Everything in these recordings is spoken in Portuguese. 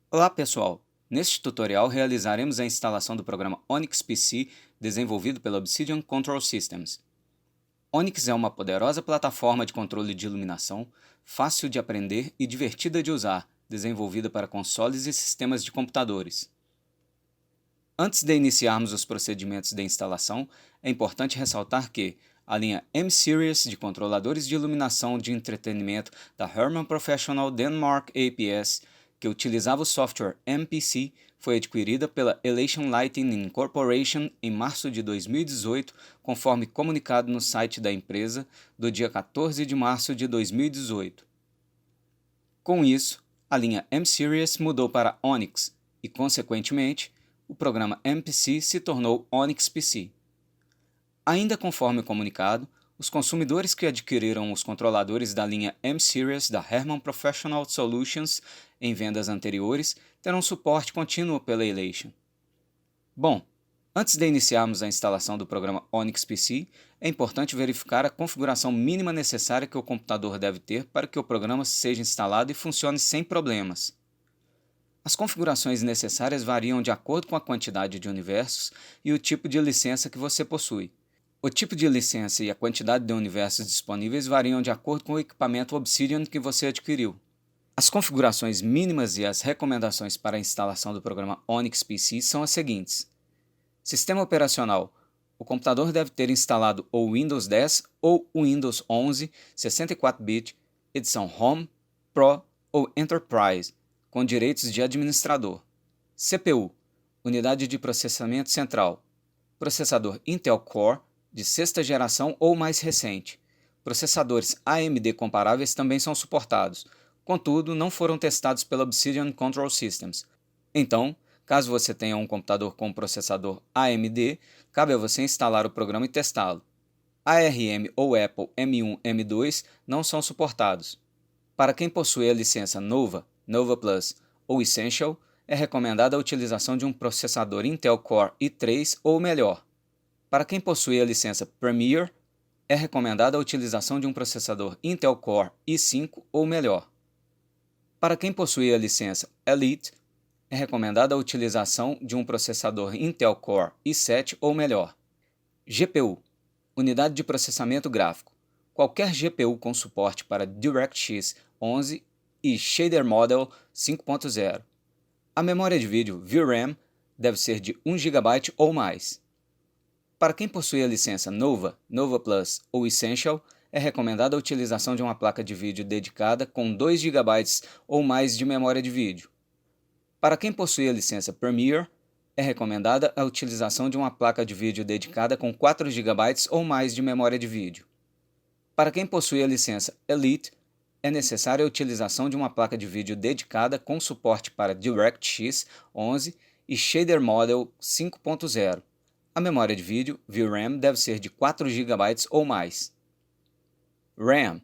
Olá pessoal! Neste tutorial realizaremos a instalação do programa Onyx PC desenvolvido pela Obsidian Control Systems. Onyx é uma poderosa plataforma de controle de iluminação, fácil de aprender e divertida de usar, desenvolvida para consoles e sistemas de computadores. Antes de iniciarmos os procedimentos de instalação, é importante ressaltar que a linha M-Series de controladores de iluminação de entretenimento da Harman Professional Denmark APS, que utilizava o software MPC, foi adquirida pela Elation Lighting Incorporation em março de 2018, conforme comunicado no site da empresa do dia 14 de março de 2018. Com isso, a linha M-Series mudou para Onyx e, consequentemente, o programa MPC se tornou Onyx PC. Ainda conforme o comunicado, os consumidores que adquiriram os controladores da linha M-Series da Harman Professional Solutions em vendas anteriores terão suporte contínuo pela Elation. Bom, antes de iniciarmos a instalação do programa Onyx PC, é importante verificar a configuração mínima necessária que o computador deve ter para que o programa seja instalado e funcione sem problemas. As configurações necessárias variam de acordo com a quantidade de universos e o tipo de licença que você possui. O tipo de licença e a quantidade de universos disponíveis variam de acordo com o equipamento Obsidian que você adquiriu. As configurações mínimas e as recomendações para a instalação do programa Onyx PC são as seguintes. Sistema operacional. O computador deve ter instalado ou Windows 10 ou o Windows 11, 64-bit, edição Home, Pro ou Enterprise, com direitos de administrador. CPU. Unidade de processamento central. Processador Intel Core, de sexta geração ou mais recente. Processadores AMD comparáveis também são suportados, contudo, não foram testados pela Obsidian Control Systems. Então, caso você tenha um computador com processador AMD, cabe a você instalar o programa e testá-lo. ARM ou Apple M1, M2 não são suportados. Para quem possui a licença Nova, Nova Plus ou Essential, é recomendada a utilização de um processador Intel Core i3 ou melhor. Para quem possui a licença Premier, é recomendada a utilização de um processador Intel Core i5 ou melhor. Para quem possui a licença Elite, é recomendada a utilização de um processador Intel Core i7 ou melhor. GPU, Unidade de Processamento Gráfico. Qualquer GPU com suporte para DirectX 11 e Shader Model 5.0. A memória de vídeo VRAM deve ser de 1 GB ou mais. Para quem possui a licença Nova, Nova Plus ou Essential, é recomendada a utilização de uma placa de vídeo dedicada com 2 GB ou mais de memória de vídeo. Para quem possui a licença Premier, é recomendada a utilização de uma placa de vídeo dedicada com 4 GB ou mais de memória de vídeo. Para quem possui a licença Elite, é necessária a utilização de uma placa de vídeo dedicada com suporte para DirectX 11 e Shader Model 5.0. A memória de vídeo, VRAM, deve ser de 4 GB ou mais. RAM,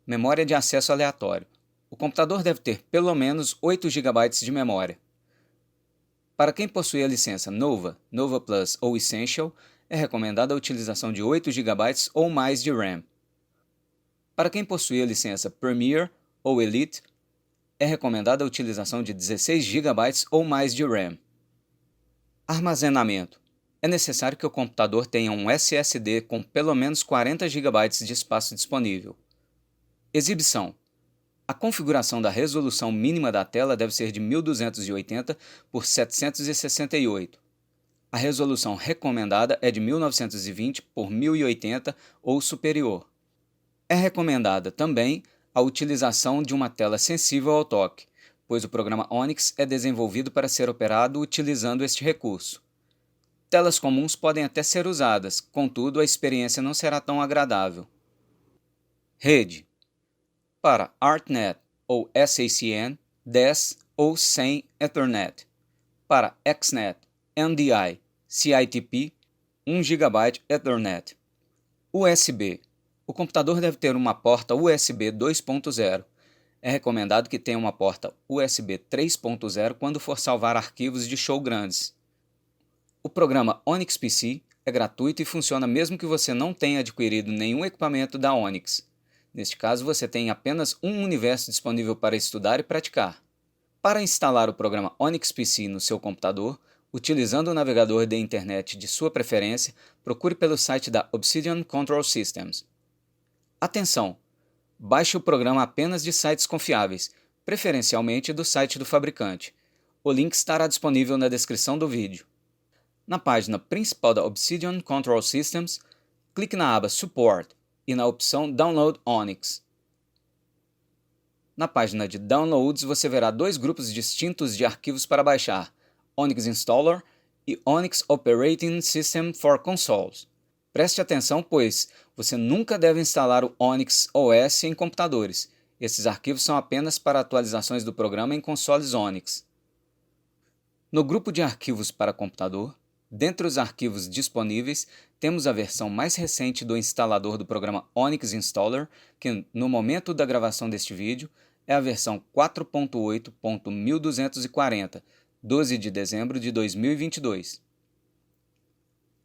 memória de acesso aleatório. O computador deve ter pelo menos 8 GB de memória. Para quem possui a licença Nova, Nova Plus ou Essential, é recomendada a utilização de 8 GB ou mais de RAM. Para quem possui a licença Premier ou Elite, é recomendada a utilização de 16 GB ou mais de RAM. Armazenamento. É necessário que o computador tenha um SSD com pelo menos 40 GB de espaço disponível. Exibição. A configuração da resolução mínima da tela deve ser de 1280 por 768. A resolução recomendada é de 1920 por 1080 ou superior. É recomendada também a utilização de uma tela sensível ao toque, pois o programa Onyx é desenvolvido para ser operado utilizando este recurso. Telas comuns podem até ser usadas, contudo a experiência não será tão agradável. Rede. Para ArtNet ou SACN, 10 ou 100 Ethernet. Para XNet, NDI, CITP, 1 GB Ethernet. USB. O computador deve ter uma porta USB 2.0. É recomendado que tenha uma porta USB 3.0 quando for salvar arquivos de show grandes. O programa Onyx PC é gratuito e funciona mesmo que você não tenha adquirido nenhum equipamento da Onyx. Neste caso, você tem apenas um universo disponível para estudar e praticar. Para instalar o programa Onyx PC no seu computador, utilizando o navegador de internet de sua preferência, procure pelo site da Obsidian Control Systems. Atenção! Baixe o programa apenas de sites confiáveis, preferencialmente do site do fabricante. O link estará disponível na descrição do vídeo. Na página principal da Obsidian Control Systems, clique na aba Support e na opção Download Onyx. Na página de Downloads você verá dois grupos distintos de arquivos para baixar, Onyx Installer e Onyx Operating System for Consoles. Preste atenção, pois você nunca deve instalar o Onyx OS em computadores. Esses arquivos são apenas para atualizações do programa em consoles Onyx. No grupo de arquivos para computador, dentre os arquivos disponíveis, temos a versão mais recente do instalador do programa Onyx Installer, que no momento da gravação deste vídeo é a versão 4.8.1240, 12 de dezembro de 2022.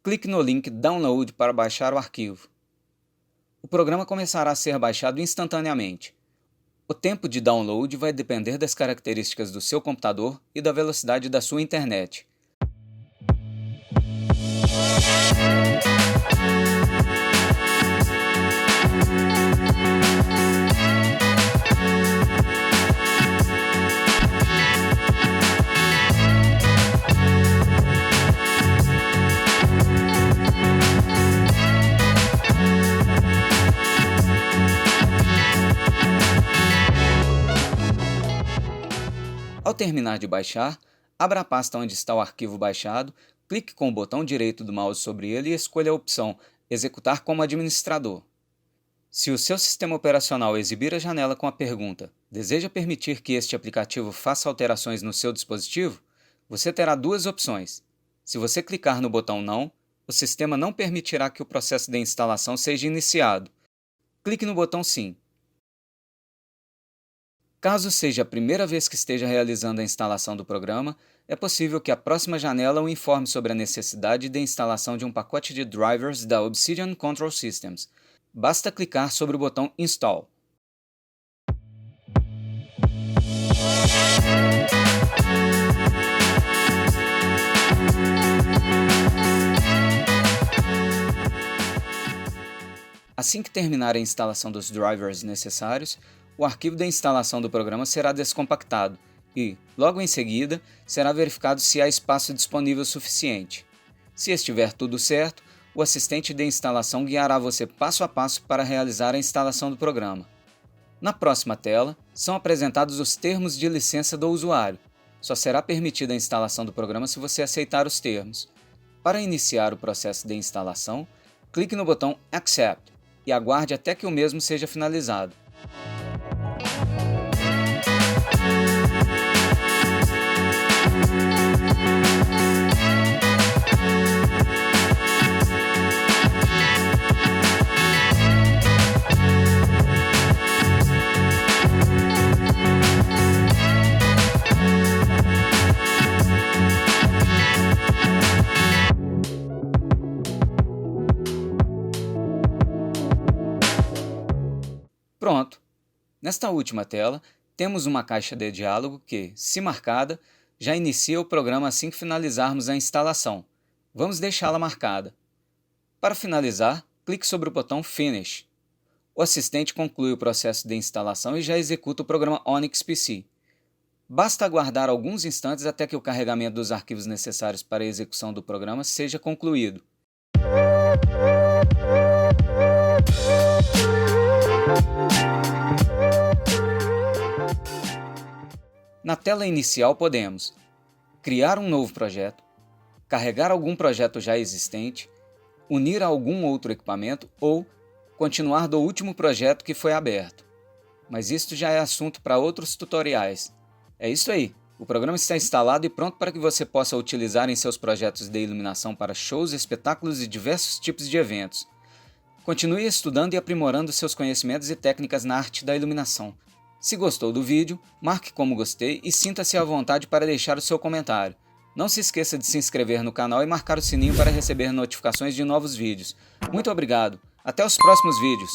Clique no link Download para baixar o arquivo. O programa começará a ser baixado instantaneamente. O tempo de download vai depender das características do seu computador e da velocidade da sua internet. Ao terminar de baixar, abra a pasta onde está o arquivo baixado, clique com o botão direito do mouse sobre ele e escolha a opção Executar como administrador. Se o seu sistema operacional exibir a janela com a pergunta "Deseja permitir que este aplicativo faça alterações no seu dispositivo?", você terá duas opções. Se você clicar no botão Não, o sistema não permitirá que o processo de instalação seja iniciado. Clique no botão Sim. Caso seja a primeira vez que esteja realizando a instalação do programa, é possível que a próxima janela o informe sobre a necessidade de instalação de um pacote de drivers da Obsidian Control Systems. Basta clicar sobre o botão Install. Assim que terminar a instalação dos drivers necessários, o arquivo da instalação do programa será descompactado e, logo em seguida, será verificado se há espaço disponível suficiente. Se estiver tudo certo, o assistente de instalação guiará você passo a passo para realizar a instalação do programa. Na próxima tela, são apresentados os termos de licença do usuário. Só será permitida a instalação do programa se você aceitar os termos. Para iniciar o processo de instalação, clique no botão Accept e aguarde até que o mesmo seja finalizado. Pronto! Nesta última tela, temos uma caixa de diálogo que, se marcada, já inicia o programa assim que finalizarmos a instalação. Vamos deixá-la marcada. Para finalizar, clique sobre o botão Finish. O assistente conclui o processo de instalação e já executa o programa Onyx PC. Basta aguardar alguns instantes até que o carregamento dos arquivos necessários para a execução do programa seja concluído. Na tela inicial podemos criar um novo projeto, carregar algum projeto já existente, unir a algum outro equipamento ou continuar do último projeto que foi aberto. Mas isto já é assunto para outros tutoriais. É isso aí! O programa está instalado e pronto para que você possa utilizar em seus projetos de iluminação para shows, espetáculos e diversos tipos de eventos. Continue estudando e aprimorando seus conhecimentos e técnicas na arte da iluminação. Se gostou do vídeo, marque como gostei e sinta-se à vontade para deixar o seu comentário. Não se esqueça de se inscrever no canal e marcar o sininho para receber notificações de novos vídeos. Muito obrigado! Até os próximos vídeos!